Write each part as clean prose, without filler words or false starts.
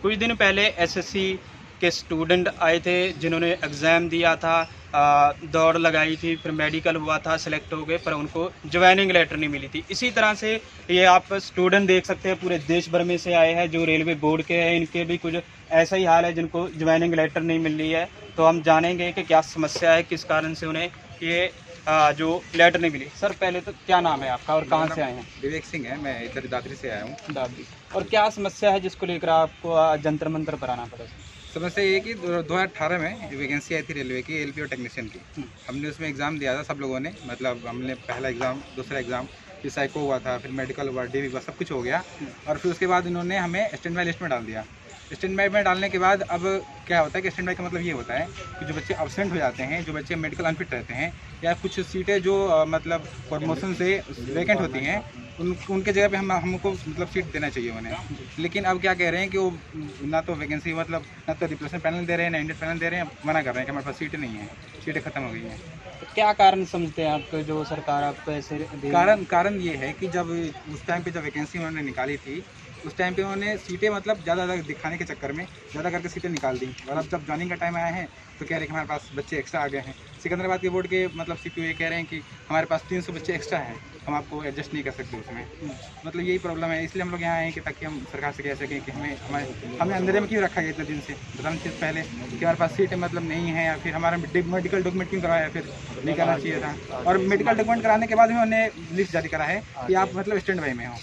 कुछ दिन पहले एसएससी के स्टूडेंट आए थे जिन्होंने एग्ज़ाम दिया था, दौड़ लगाई थी, फिर मेडिकल हुआ था, सेलेक्ट हो गए, पर उनको ज्वाइनिंग लेटर नहीं मिली थी। इसी तरह से ये आप स्टूडेंट देख सकते हैं पूरे देश भर में से आए हैं जो रेलवे बोर्ड के हैं, इनके भी कुछ ऐसा ही हाल है जिनको ज्वाइनिंग लेटर नहीं मिल रही है। तो हम जानेंगे कि क्या समस्या है, किस कारण से उन्हें ये जो लेटर नहीं मिली। सर पहले तो क्या नाम है आपका और कहाँ से आए हैं? विवेक सिंह है, मैं इधर दादरी से आया हूँ। दादी। और क्या समस्या है जिसको लेकर आपको जंतर मंतर पर आना पड़ा? समस्या ये कि 2018 में वैकेंसी आई थी रेलवे की एलपीओ टेक्नीशियन की। हमने उसमें एग्ज़ाम दिया था सब लोगों ने, मतलब हमने पहला एग्ज़ाम, दूसरा एग्ज़ाम, फिर साइको हुआ था, फिर मेडिकल हुआ, डीवी हुआ, सब कुछ हो गया। और फिर उसके बाद इन्होंने हमें स्टैंड बाई लिस्ट में डाल दिया। स्टैंड बाई में डालने के बाद अब क्या होता है कि स्टैंड बाई का मतलब ये होता है कि जो बच्चे अब्सेंट हो जाते हैं, जो बच्चे मेडिकल अनफिट रहते हैं, या कुछ सीटें जो मतलब प्रमोशन से वैकेंट होती हैं, उनके जगह पे हमको मतलब सीट देना चाहिए उन्हें। लेकिन अब क्या कह रहे हैं कि वो ना तो वैकेंसी मतलब ना तो रिप्लेसमेंट पैनल दे रहे हैं, ना इंडियन पैनल दे रहे हैं, मना कर रहे हैं कि हमारे पास सीटें नहीं है, सीटें खत्म हो गई हैं। तो क्या कारण समझते हैं आपको जो सरकार आपको ऐसे कारण ये है कि जब उस टाइम पे जब वैकेंसी उन्होंने निकाली थी, उस टाइम पे उन्होंने सीटें मतलब ज़्यादा दिखाने के चक्कर में ज़्यादा करके सीटें निकाल दी। और अब जब जॉइनिंग का टाइम आया है तो कह रहे हैं कि हमारे पास बच्चे एक्स्ट्रा आ गए हैं। सिकंदराबाद के बोर्ड के मतलब सीपीओ ये कह रहे हैं कि हमारे पास 300 बच्चे एक्स्ट्रा हैं, हम आपको एडजस्ट नहीं कर सकते उसमें। मतलब यही प्रॉब्लम है, इसलिए हम लोग यहाँ आए हैं कि ताकि हम सरकार से कह सकें कि हमें अंधेरे में क्यों रखा गया इतने दिन से, बताना चाहिए पहले कि हमारे पास सीटें मतलब नहीं है, या फिर हमारा मेडिकल डॉक्यूमेंट क्यों करवाया, फिर नहीं करना चाहिए था। और मेडिकल डॉक्यूमेंट कराने के बाद भी उन्होंने लिस्ट जारी करा है कि आप मतलब स्टैंड बाई में हो।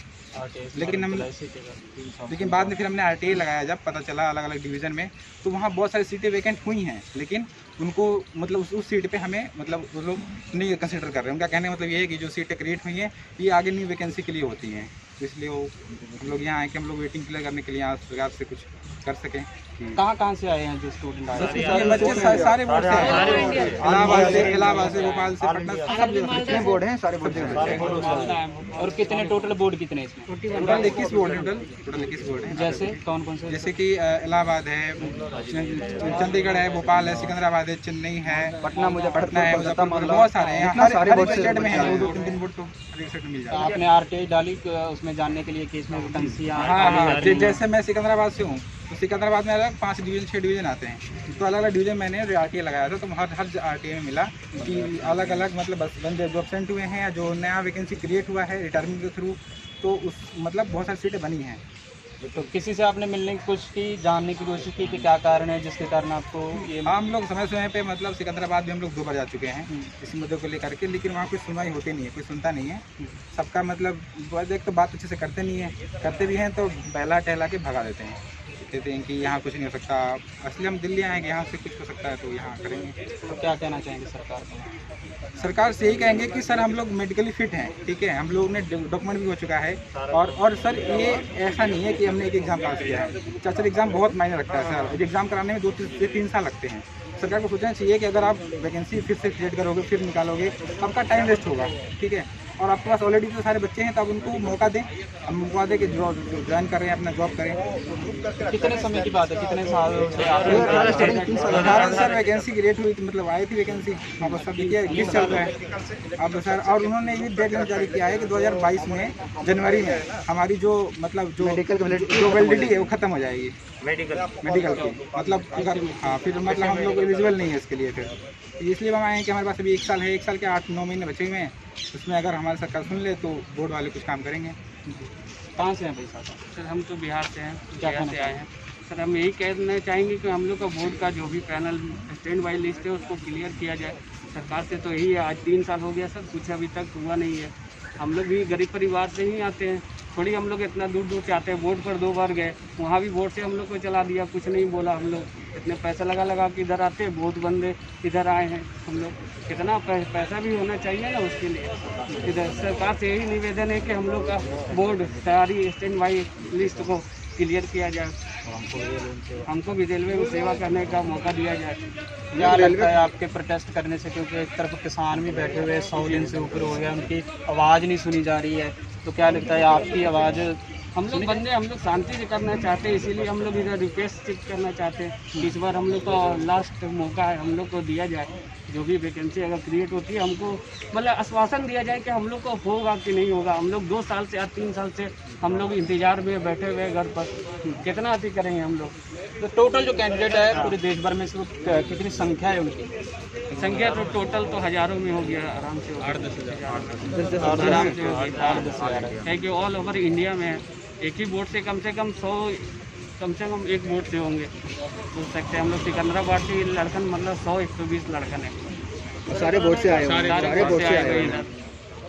लेकिन बाद में फिर हमने आरटीआई लगाया, जब पता चला अलग अलग डिवीज़न में, तो वहाँ बहुत सारी सीटें वैकेंट हुई हैं, लेकिन उनको मतलब उस सीट पे हमें मतलब वो लोग नहीं कंसिडर कर रहे हैं। उनका कहने का मतलब ये है कि जो सीटें क्रिएट हुई हैं ये आगे न्यू वैकेंसी के लिए होती हैं, तो इसलिए वो हम लोग यहाँ आए कि हम लोग वेटिंग क्लियर करने के लिए यहाँ सरकार से कुछ कर सकें। कहाँ से आए हैं जो स्टूडेंट आए हैं? ये बच्चे सारे बोर्ड से हैं, इलाहाबाद से, भोपाल से, पटना, सब जितने बोर्ड हैं सारे बोर्ड से। और कितने टोटल बोर्ड कितने इसमें? टोटल 21 बोर्ड है, टोटल 21 बोर्ड है। जैसे कौन कौन से? जैसे कि इलाहाबाद है, चंडीगढ़ है, भोपाल है, सिकंदराबाद है, चेन्नई है, पटना है, मुजफ्फरपुर, बहुत सारे हैं। हर स्टेट में है, 2-3 बोर्ड तो हर एक स्टेट में मिल जाता है। आपने आरटीआई डाली उसमें जानने के लिए कि इसमें वैकेंसियाँ? हाँ, जैसे मैं सिकंदराबाद से हूँ, तो सिकंदराबाद में अलग 5 डिवीज़न 6 डिवीज़न आते हैं, तो अलग अलग डिवीज़न मैंने आरटीआई लगाया था, तो हर आरटीआई में मिला कि अलग अलग मतलब बंदे जो एब्सेंट हुए हैं या जो नया वैकेंसी क्रिएट हुआ है रिटायरमेंट के थ्रू, तो उस मतलब बहुत सारी सीटें बनी हैं। तो किसी से आपने मिलने की कोशिश की, जानने की कोशिश की कि क्या कारण है जिसके कारण आपको ये? हम लोग समय पे मतलब सिकंदराबाद में हम लोग 2 बार जा चुके हैं इस मुद्दे को लेकर के, लेकिन वहाँ कोई सुनवाई होती नहीं है, कोई सुनता नहीं है। सबका मतलब एक तो बात अच्छे से करते नहीं है, करते भी हैं तो बहला टहला के भगा देते हैं, कहते हैं कि यहाँ कुछ नहीं हो सकता। असली हम दिल्ली आए कि यहाँ से कुछ हो सकता है तो यहाँ करेंगे। तो क्या कहना चाहेंगे सरकार को? सरकार से यही कहेंगे कि सर हम लोग मेडिकली फिट हैं, ठीक है, हम लोग ने डॉक्यूमेंट भी हो चुका है, और सर ये ऐसा नहीं है कि हमने एक एग्ज़ाम पास किया है। सर एग्ज़ाम बहुत मायने रखता है सर, एग्ज़ाम कराने में 2 से 3 साल लगते हैं। सरकार को सोचना चाहिए कि अगर आप वैकेंसी फिर से क्रिएट करोगे, फिर निकालोगे, आपका टाइम वेस्ट होगा, ठीक है। और आपके पास ऑलरेडी तो सारे बच्चे हैं, तो आप उनको मौका दें, हम मौका दें कि ज्वाइन करें, अपना जॉब करें। कितने समय की बात है, कितने साल से? 18 सर वैकेंसी क्रिएट हुई थी, मतलब आई थी वैकेंसी, वापस सब देखिए 20 चल रहा है अब सर। और उन्होंने ये डेडलाइन जारी किया है कि 2022 में जनवरी में हमारी जो मतलब जो वैलिडिटी है वो ख़त्म हो जाएगी मेडिकल की, मतलब अगर हाँ फिर मतलब हम लोग एलिजिबल नहीं है इसके लिए। फिर इसलिए हम आए हैं कि हमारे पास अभी 1 साल है, 1 साल के 8-9 महीने बचे हुए हैं, उसमें अगर हमारी सरकार सुन ले तो बोर्ड वाले कुछ काम करेंगे। कहाँ से हैं भाई साहब? सर हम तो बिहार से हैं, क्या बिहार से आए हैं। सर हम यही कहना चाहेंगे कि हम लोग का बोर्ड का जो भी पैनल स्टैंड बाई लिस्ट है उसको क्लियर किया जाए। सरकार से तो यही है, आज 3 साल हो गया सर, कुछ अभी तक हुआ नहीं है। हम लोग भी गरीब परिवार से ही आते हैं, थोड़ी हम लोग इतना दूर दूर से आते हैं। बोर्ड पर 2 बार गए, वहाँ भी बोर्ड से हम लोग को चला दिया, कुछ नहीं बोला। हम लोग इतने पैसा लगा के इधर आते हैं, बहुत बंदे इधर आए हैं। हम लोग कितना पैसा भी होना चाहिए ना उसके लिए। इधर सरकार से यही निवेदन है कि हम लोग का बोर्ड सारी स्टैंड बाई लिस्ट को क्लियर किया जाए, हमको भी रेलवे में सेवा करने का मौका दिया जाए। क्या लगता है आपके प्रोटेस्ट करने से, क्योंकि एक तरफ किसान भी बैठे हुए 100 दिन से ऊपर हो गया, उनकी आवाज़ नहीं सुनी जा रही है, तो क्या लगता है आपकी आवाज़? हम लोग शांति से करना चाहते हैं, इसीलिए हम लोग इधर रिक्वेस्ट करना चाहते हैं। इस बार हम लोग का लास्ट मौका है, हम लोग को दिया जाए। जो भी वैकेंसी अगर क्रिएट होती है, हमको मतलब आश्वासन दिया जाए कि हम लोग को होगा कि नहीं होगा। हम लोग 2 साल से या 3 साल से हम लोग इंतजार में बैठे हुए हैं घर पर, कितना अति करेंगे हम लोग। तो टोटल जो कैंडिडेट है पूरे देश भर में सिर्फ कितनी संख्या है उनकी? संख्या तो टोटल तो हज़ारों में हो गया, आराम से 8-10 हज़ार आराम से हो गया, क्योंकि ऑल ओवर इंडिया में है। एक ही बोर्ड से कम 100 एक बोर्ड से होंगे हो सकते हैं। हम लोग सिकंदराबाद से लड़कन मतलब 100-120 लड़कन है, सारे बोर्ड से आए हुए हैं, सारे बोर्ड से आए हुए हैं। इधर।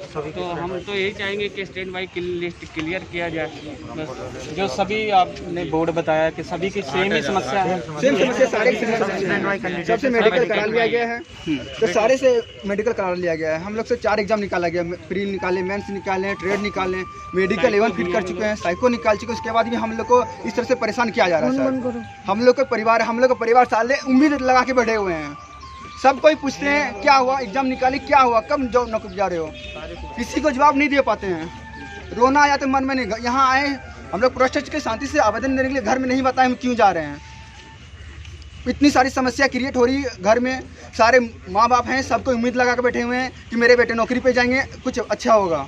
तो हम तो यही चाहेंगे कि स्टैंड बाई लिस्ट क्लियर किया जाए बस। जो सभी आपने बोर्ड बताया कि सभी की सेम ही समस्या है, सेम समस्या सारे सबसे मेडिकल करा लिया गया है, तो सारे से मेडिकल करा लिया गया है। हम लोग से 4 एग्जाम निकाला गया, प्री निकाले, मेंस निकाले, ट्रेड निकाले, मेडिकल एवन फिट कर चुके हैं, साइको निकाल चुके हैं। उसके बाद भी हम लोग को इस तरह से परेशान किया जा रहा है सर। हम लोग का परिवार साले उम्मीद लगा के बैठे हुए हैं। सब कोई पूछते हैं क्या हुआ, एग्जाम निकाली, क्या हुआ, कब जॉब नौकरी जा रहे हो, किसी को जवाब नहीं दे पाते हैं। रोना आया तो मन में नहीं। यहाँ आए हम लोग प्रोटेस्ट के शांति से आवेदन देने के लिए, घर में नहीं बताए हम क्यों जा रहे हैं। इतनी सारी समस्या क्रिएट हो रही है घर में। सारे माँ बाप हैं, सबको उम्मीद लगा के बैठे हुए हैं कि मेरे बेटे नौकरी पे जाएंगे, कुछ अच्छा होगा।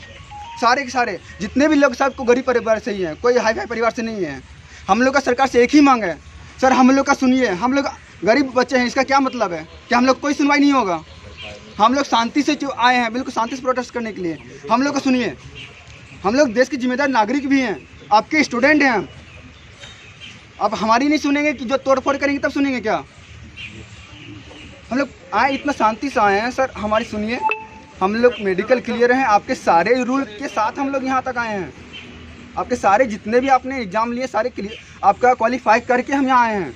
सारे के सारे जितने भी लोग सबको गरीब परिवार से ही हैं, कोई हाई फाई परिवार से नहीं है। हम लोग का सरकार से एक ही मांग है सर, हम लोग का सुनिए। हम लोग गरीब बच्चे हैं, इसका क्या मतलब है कि हम लोग कोई सुनवाई नहीं होगा? हम लोग शांति से जो आए हैं, बिल्कुल शांति से प्रोटेस्ट करने के लिए, हम लोग को सुनिए। हम लोग देश के जिम्मेदार नागरिक भी हैं, आपके स्टूडेंट हैं। अब हमारी नहीं सुनेंगे कि जो तोड़फोड़ करेंगे तब सुनेंगे क्या? हम लोग आए इतना शांति से आए हैं सर, हमारी सुनिए। हम लोग मेडिकल क्लियर हैं, आपके सारे रूल के साथ हम लोग यहाँ तक आए हैं। आपके सारे जितने भी आपने एग्जाम लिए सारे क्लियर, आपका क्वालिफाई करके हम यहाँ आए हैं।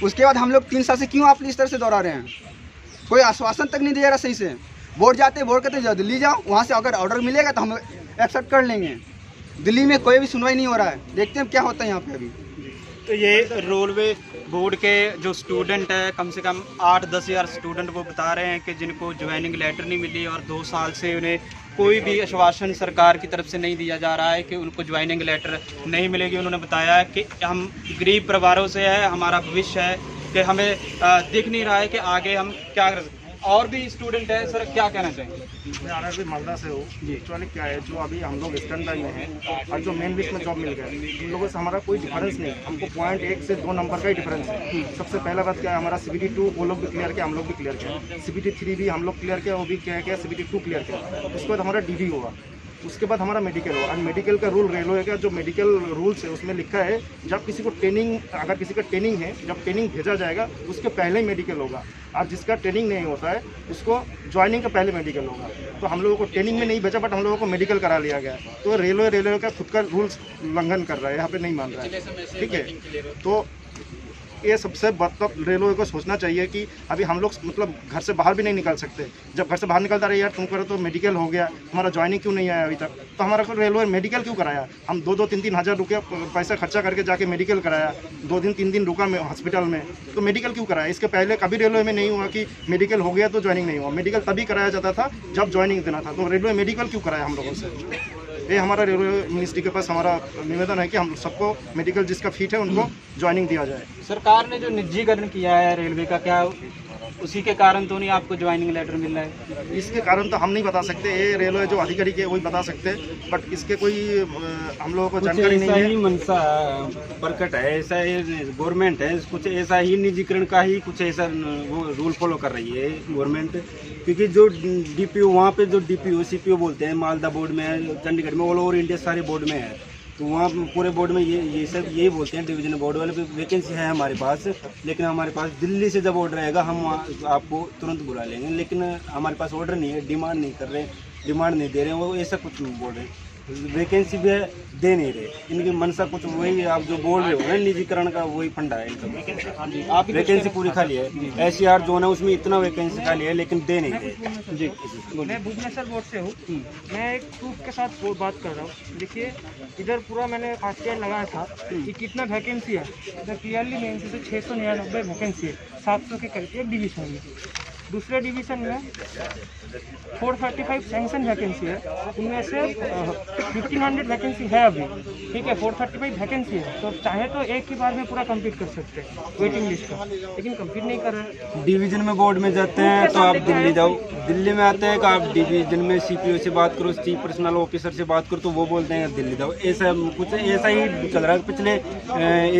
उसके बाद हम लोग 3 साल से क्यों आप इस तरह से दोहरा रहे हैं? कोई आश्वासन तक नहीं दे रहा सही से। बोर्ड जाते, बोर्ड कहते जाओ दिल्ली जाओ, वहाँ से अगर ऑर्डर मिलेगा तो हम एक्सेप्ट कर लेंगे। दिल्ली में कोई भी सुनवाई नहीं हो रहा है, देखते हैं क्या होता है यहाँ पे अभी। तो ये रेलवे बोर्ड के जो स्टूडेंट है, कम से कम 8-10 हज़ार स्टूडेंट, वो बता रहे हैं कि जिनको ज्वाइनिंग लेटर नहीं मिली और 2 साल से उन्हें कोई भी आश्वासन सरकार की तरफ से नहीं दिया जा रहा है कि उनको ज्वाइनिंग लेटर नहीं मिलेगी। उन्होंने बताया है कि हम गरीब परिवारों से है, हमारा भविष्य है कि हमें दिख नहीं रहा है कि आगे हम क्या कर सकते। और भी स्टूडेंट है सर, क्या कहना चाहेंगे? मैं आरआरबी मालदा से हूँ। एक्चुअली क्या है, जो अभी हम लोग स्टैंड बाई में हैं और जो मेन लिस्ट में जॉब मिल गए, उन लोगों से हमारा कोई डिफरेंस नहीं। हमको पॉइंट 1 से 2 नंबर का ही डिफरेंस है। सबसे पहला बात क्या है, हमारा CBT 2 वो लोग भी क्लियर किया, हम लोग भी क्लियर किया। CBT 3 भी हम लोग क्लियर किया, वो भी क्या किया, CBT 2 क्लियर किया। उसके बाद हमारा DD हुआ, उसके बाद हमारा मेडिकल हुआ। और मेडिकल का रूल रेलवे का जो मेडिकल रूल्स है उसमें लिखा है, जब किसी को ट्रेनिंग, अगर किसी का ट्रेनिंग है, जब ट्रेनिंग भेजा जाएगा उसके पहले ही मेडिकल होगा। और जिसका ट्रेनिंग नहीं होता है उसको ज्वाइनिंग का पहले मेडिकल होगा। तो हम लोगों को ट्रेनिंग में नहीं भेजा, बट हम लोगों को मेडिकल करा लिया गया। तो रेलवे का खुद का रूल्स उल्लंघन कर रहा है, यहाँ पे नहीं मान रहा है, ठीक है। तो ये सबसे मतलब रेलवे को सोचना चाहिए कि अभी हम लोग मतलब घर से बाहर भी नहीं निकल सकते। जब घर से बाहर निकलता रहे, यार तुम करो तो मेडिकल हो गया, हमारा ज्वाइनिंग क्यों नहीं आया अभी तक? तो हमारा को रेलवे मेडिकल क्यों कराया? हम 2-3 हज़ार रुपया पैसा खर्चा करके जाके मेडिकल कराया, 2 दिन 3 दिन रुका हॉस्पिटल में, तो मेडिकल क्यों कराया? इसके पहले कभी रेलवे में नहीं हुआ कि मेडिकल हो गया तो ज्वाइनिंग नहीं हुआ। मेडिकल तभी कराया जाता था जब ज्वाइनिंग देना था। तो रेलवे मेडिकल क्यों कराया हम लोगों से? ये हमारा रेलवे मिनिस्ट्री के पास हमारा निवेदन है कि हम सबको मेडिकल जिसका फिट है उनको ज्वाइनिंग दिया जाए। सरकार ने जो निजीकरण किया है रेलवे का, क्या उसी के कारण तो नहीं आपको ज्वाइनिंग लेटर मिल रहा है? इसके कारण तो हम नहीं बता सकते, ये रेलवे जो अधिकारी के वही बता सकते हैं, बट इसके कोई हम लोगों को जानकारी नहीं है। मनसा प्रकट है, ऐसा गवर्नमेंट है, कुछ ऐसा ही निजीकरण का ही कुछ ऐसा वो रूल फॉलो कर रही है गवर्नमेंट। क्योंकि जो DPO वहाँ पे जो DPO CPO बोलते हैं, मालदा बोर्ड में है, चंडीगढ़ में, ऑल ओवर इंडिया सारे बोर्ड में है। तो वहाँ पूरे बोर्ड में ये सब यही बोलते हैं, डिवीजन बोर्ड वाले वैकेंसी है हमारे पास, लेकिन हमारे पास दिल्ली से जब ऑर्डर आएगा हम आपको तुरंत बुला लेंगे। लेकिन हमारे पास ऑर्डर नहीं है, डिमांड नहीं कर रहे, डिमांड नहीं दे रहे हैं, वो ऐसा कुछ बोल रहे हैं। वैकेंसी भी दे नहीं रहे, इनकी मनसा कुछ वही आप जो बोल रहे हो ना निजीकरण का, वही फंडा है इनका। वैकेंसी पूरी खाली है, SCR जोन है उसमें इतना वैकेंसी खाली है लेकिन दे नहीं रहे। जी, मैं भुवनेश्वर बोर्ड से हूँ। मैं एक प्रूफ के साथ बात कर रहा हूँ। देखिए इधर पूरा मैंने फास्टैग लगाया था कि कितना वैकेंसी है। इधर क्लियरली मेंस से 699 वैकेंसी है, 700 के करीब एक डिवीजन में। दूसरे डिवीज़न में 435 सैंक्शन वैकेंसी है, उनमें से 1500 वैकेंसी है अभी, ठीक है। 435 वैकेंसी है, तो चाहे तो एक ही बार में पूरा कंप्लीट कर सकते हैं वेटिंग लिस्ट का, लेकिन कंप्लीट नहीं कर रहे। डिवीजन में बोर्ड में जाते हैं तो आप दिल्ली जाओ, दिल्ली में आते हैं कि आप डिवीजन में सीपीओ से बात करो, चीफ पर्सनल ऑफिसर से बात करो, तो वो बोलते हैं दिल्ली जाओ। ऐसा कुछ ऐसा ही चल रहा है पिछले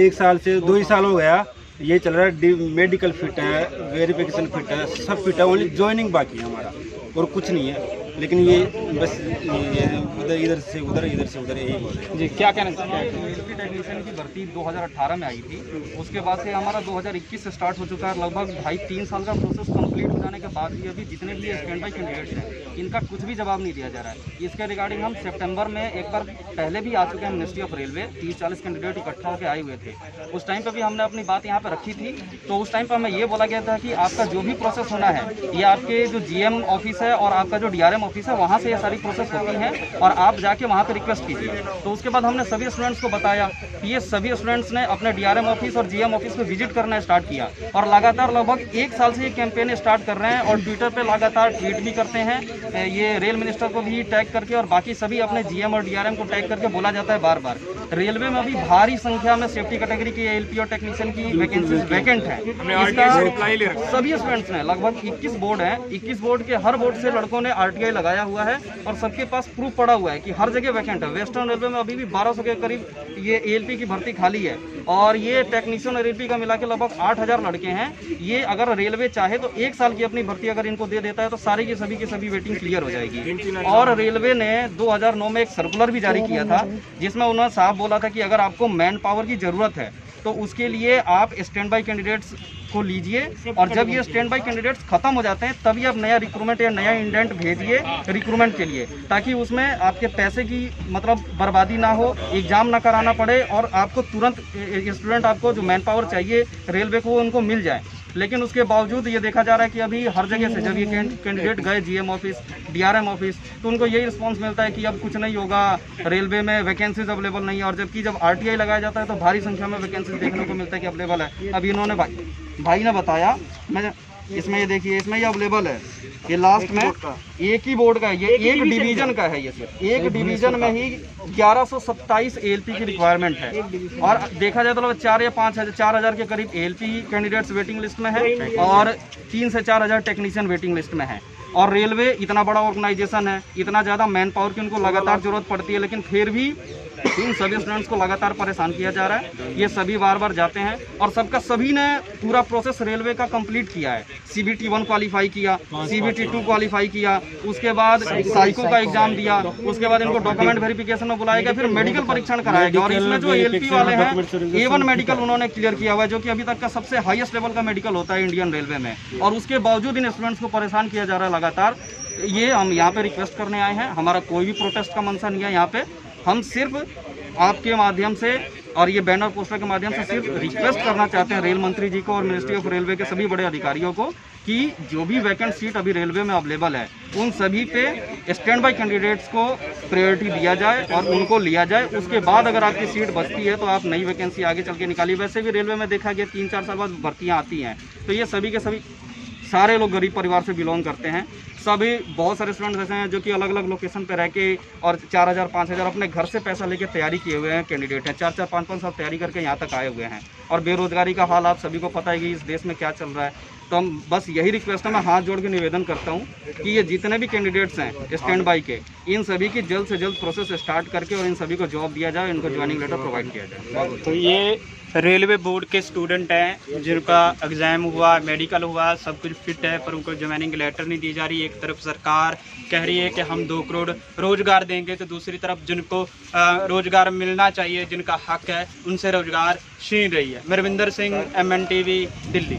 1 साल से 2 ही साल हो गया ये चल रहा है। मेडिकल फिट है, वेरिफिकेशन फिट है, सब फिट है, ओनली ज्वाइनिंग बाकी है हमारा और कुछ नहीं है। लेकिन ये बस ये इधर से उधर यही बोल रहे हैं। जी, क्या कहना चाहते हैं? एलपी टेक्नीशियन की भर्ती 2018 में आई थी, उसके बाद से हमारा 2021 से स्टार्ट हो चुका है। लगभग 2.5-3 साल का प्रोसेस कंप्लीट हो जाने के बाद भी अभी जितने भी स्टैंड बाई कैंडिडेट्स हैं, इनका कुछ भी जवाब नहीं दिया जा रहा है। इसके रिगार्डिंग हम सितंबर में एक बार पहले भी आ चुके हैं मिनिस्ट्री ऑफ रेलवे, 30-40 कैंडिडेट इकट्ठा होकर आए हुए थे। उस टाइम पर भी हमने अपनी बात यहाँ पर रखी थी, तो उस टाइम पर हमें ये बोला गया था कि आपका जो भी प्रोसेस होना है, ये आपके जो GM ऑफिस है और आपका जो DRM ऑफिस है, वहाँ से ये सारी प्रोसेस होती है और आप जाके वहाँ पे रिक्वेस्ट कीजिए। तो उसके बाद हमने सभी स्टूडेंट्स को बताया कि ये सभी स्टूडेंट्स ने अपने DRM ऑफिस और GM ऑफिस में विजिट करना स्टार्ट किया और लगातार लगभग 1 साल से ये कैंपेन स्टार्ट कर रहे हैं और ट्विटर पे लगातार ट्वीट भी करते हैं। ये रेल मिनिस्टर को भी टैग करके और बाकी सभी अपने GM और DRM को टैग करके बोला जाता है बार बार। रेलवे में अभी भारी संख्या में सेफ्टी कैटेगरी की LP और टेक्नीशियन की वैकेंसीज वैकेंट है। सभी स्टूडेंट्स ने लगभग 21 बोर्ड हैं, 21 बोर्ड के हर बोर्ड से लड़कों ने RTI लगाया हुआ है और सबके पास प्रूफ पड़ा हुआ है कि हर जगह वैकेंट है। वेस्टर्न रेलवे में अभी भी 1200 के करीब ये ALP की भर्ती खाली है और ये टेक्नीशियन और LP का मिला के लगभग 8000 लड़के हैं। ये अगर रेलवे चाहे तो 1 साल की अपनी भर्ती अगर इनको दे देता है तो सारी की सभी वेटिंग क्लियर हो जाएगी। और रेलवे ने 2009 में एक सर्कुलर भी जारी किया था जिसमें उन्होंने साफ बोला था कि अगर आपको मैन पावर की जरूरत है तो उसके लिए आप स्टैंड बाई कैंडिडेट्स को लीजिए और जब ये स्टैंड बाई कैंडिडेट्स खत्म हो जाते हैं तभी आप नया रिक्रूटमेंट या नया इंडेंट भेजिए रिक्रूटमेंट के लिए, ताकि उसमें आपके पैसे की मतलब बर्बादी ना हो, एग्जाम ना कराना पड़े और आपको तुरंत स्टूडेंट आपको जो मैन पावर चाहिए रेलवे को उनको मिल जाए। लेकिन उसके बावजूद ये देखा जा रहा है कि अभी हर जगह से जब ये कैंडिडेट गए GM ऑफिस DRM ऑफिस तो उनको यही रिस्पांस मिलता है कि अब कुछ नहीं होगा, रेलवे में वैकेंसीज अवेलेबल नहीं है। और जबकि जब RTI लगाया जाता है तो भारी संख्या में वैकेंसीज देखने को मिलता है कि अवेलेबल है। अभी इन्होंने भाई ने बताया, मैं इसमें ये देखिए इसमें ये अवेलेबल है, ये लास्ट में एक ही बोर्ड का है, ये एक डिवीजन का है, ये सिर्फ एक डिवीजन में ही 1127 ALP की रिक्वायरमेंट है और देखा जाए तो 4 या 4,000 के करीब ALP कैंडिडेट्स वेटिंग लिस्ट में है और 3 से 4,000 टेक्नीशियन वेटिंग लिस्ट में है। और रेलवे इतना बड़ा ऑर्गेनाइजेशन है, इतना ज़्यादा मैन पावर की उनको लगातार जरूरत पड़ती है, लेकिन फिर भी इन सभी स्टूडेंट्स को लगातार परेशान किया जा रहा है। ये सभी बार बार जाते हैं और सभी ने पूरा प्रोसेस रेलवे का कंप्लीट किया है। CBT 1 क्वालिफाई किया, CBT 2 क्वालिफाई किया, उसके बाद साइको का एग्जाम दिया, उसके बाद इनको डॉक्यूमेंट वेरिफिकेशन में बुलाया गया, फिर मेडिकल परीक्षण कराया गया और इसमें जो ALP वाले हैं A1 मेडिकल उन्होंने क्लियर किया हुआ है, जो कि अभी तक का सबसे हाईएस्ट लेवल का मेडिकल होता है इंडियन रेलवे में। और उसके बावजूद इन स्टूडेंट्स को परेशान किया जा रहा है लगातार। ये हम यहाँ पे रिक्वेस्ट करने आए हैं, हमारा कोई भी प्रोटेस्ट का मंशा नहीं है यहाँ पे। हम सिर्फ आपके माध्यम से और ये बैनर पोस्टर के माध्यम से सिर्फ रिक्वेस्ट करना चाहते हैं रेल मंत्री जी को और मिनिस्ट्री ऑफ रेलवे के सभी बड़े अधिकारियों को कि जो भी वैकेंट सीट अभी रेलवे में अवेलेबल है उन सभी पे स्टैंड बाई कैंडिडेट्स को प्रायोरिटी दिया जाए और उनको लिया जाए। उसके बाद अगर आपकी सीट बचती है तो आप नई वैकेंसी आगे चल के निकालिए। वैसे भी रेलवे में देखा गया 3-4 साल बाद भर्तियाँ आती हैं, तो ये सभी के सभी सारे लोग गरीब परिवार से बिलोंग करते हैं। सभी बहुत सारे स्टूडेंट्स ऐसे हैं जो कि अलग अलग लोकेशन पे रह के और 4,000-5,000 अपने घर से पैसा लेके तैयारी किए हुए हैं कैंडिडेट हैं, 4-4, 5-5 साल तैयारी करके यहाँ तक आए हुए हैं। और बेरोजगारी का हाल आप सभी को पता है कि इस देश में क्या चल रहा है। तो हम बस यही रिक्वेस्ट है, मैं हाथ जोड़ के निवेदन करता हूँ कि ये जितने भी कैंडिडेट्स हैं स्टैंड बाई के, इन सभी की जल्द से जल्द प्रोसेस स्टार्ट करके और इन सभी को जॉब दिया जाए, इनको ज्वाइनिंग लेटर प्रोवाइड किया जाए। तो ये रेलवे बोर्ड के स्टूडेंट हैं जिनका एग्ज़ाम हुआ, मेडिकल हुआ, सब कुछ फिट है, पर उनको ज्वाइनिंग लेटर नहीं दी जा रही। एक तरफ सरकार कह रही है कि हम 2 करोड़ रोजगार देंगे, तो दूसरी तरफ जिनको रोजगार मिलना चाहिए, जिनका हक है, उनसे रोजगार छीन रही है। मरविंदर सिंह, MNTV, दिल्ली।